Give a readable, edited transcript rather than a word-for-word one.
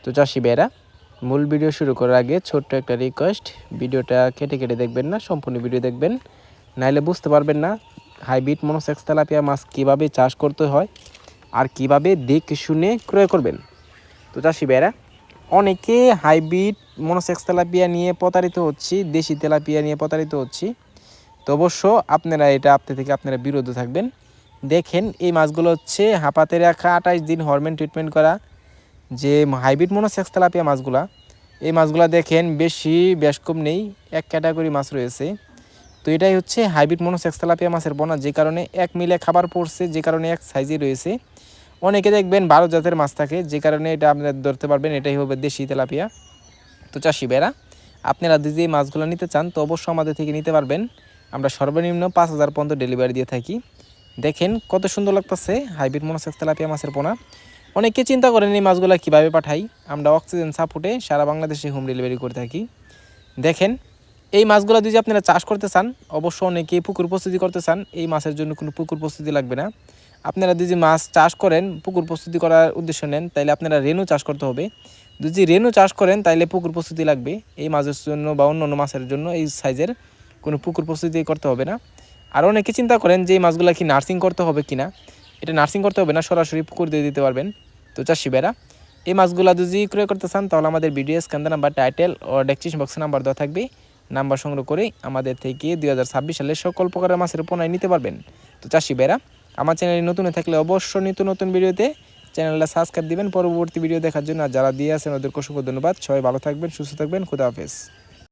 তো চাষি ভাইরা, মূল ভিডিও শুরু করার আগে ছোট্ট একটা রিকোয়েস্ট, ভিডিওটা কেটে কেটে দেখবেন না, সম্পূর্ণ ভিডিও দেখবেন, নাইলে বুঝতে পারবেন না হাইব্রিড মনোসেক্স তেলাপিয়া মাছ কীভাবে চাষ করতে হয় আর কিভাবে দেখে শুনে ক্রয় করবেন। তো চাষি ভাইরা, অনেকে হাইব্রিড মনোসেক্স তেলাপিয়া নিয়ে প্রতারিত হচ্ছি, দেশি তেলাপিয়া নিয়ে প্রতারিত হচ্ছি। তো অবশ্য আপনারা আপনি থেকে আপনারা বিরত থাকবেন। দেখেন, এই মাছগুলো হচ্ছে হাঁপাতে রাখা 28 দিন হরমোন ট্রিটমেন্ট করা যে হাইব্রিড মনোসেক্স তেলাপিয়া মাছগুলা, এই মাছগুলা দেখেন বেশ কম নেই, এক ক্যাটাগরি মাছ রয়েছে। তো এটাই হচ্ছে হাইব্রিড মনোসেক্স তেলাপিয়া মাছের বোনা, যে কারণে এক মিলে খাবার পড়ছে, যে কারণে এক সাইজে রয়েছে। অনেকে দেখবেন 12 জাতের মাছ থাকে, যে কারণে এটা আপনারা ধরতে পারবেন এটাই হবে দেশি তেলাপিয়া। তো চাষি ভাইরা, আপনারা যদি এই মাছগুলো নিতে চান তো অবশ্যই আমাদের থেকে নিতে পারবেন। আমরা সর্বনিম্ন 5000 পর্যন্ত ডেলিভারি দিয়ে থাকি। দেখেন কত সুন্দর লাগতেছে হাইব্রিড মনোসেক্স তেলাপিয়া মাছের পোনা। অনেকে চিন্তা করেন এই মাছগুলো কীভাবে পাঠাই। আমরা অক্সিজেন সাপোর্টে সারা বাংলাদেশে হোম ডেলিভারি করে থাকি। দেখেন, এই মাছগুলো যদি আপনারা চাষ করতে চান, অবশ্য অনেকে পুকুর প্রস্তুতি করতে চান, এই মাছের জন্য কোনো পুকুর প্রস্তুতি লাগবে না। আপনারা যদি মাছ চাষ করেন, পুকুর প্রস্তুতি করার উদ্দেশ্য নেন, তাইলে আপনারা রেনু চাষ করতে হবে। যদি রেনু চাষ করেন তাইলে পুকুর প্রস্তুতি লাগবে। এই মাছের জন্য বা অন্য মাছের জন্য এই সাইজের কোনো পুকুর প্রস্তুতি করতে হবে না। আর অনেকে চিন্তা করেন যে এই মাছগুলো কি নার্সিং করতে হবে কিনা। এটা নার্সিং করতে হবে না, সরাসরি পুকুর দিয়ে দিতে পারবেন। তো চাষি ভাইরা, এই মাছগুলো যদি ক্রয় করতে চান তাহলে আমাদের ভিডিও স্ক্যান নাম্বার, টাইটেল ও ডেসক্রিপশন বক্সে নাম্বার দেওয়া থাকবে। নাম্বার সংগ্রহ করে আমাদের থেকে 2026 সালে সকল প্রকারের মাছের পোনায় নিতে পারবেন। তো চাষি ভাইরা, আমার চ্যানেলে নতুন থাকলে অবশ্যই নিত্য নতুন ভিডিওতে চ্যানেলটা সাবস্ক্রাইব দিবেন পরবর্তী ভিডিও দেখার জন্য। আর যারা দিয়ে আছেন ওদেরকে অসংখ্য ধন্যবাদ। সবাই ভালো থাকবেন, সুস্থ থাকবেন, খুদা হাফেজ।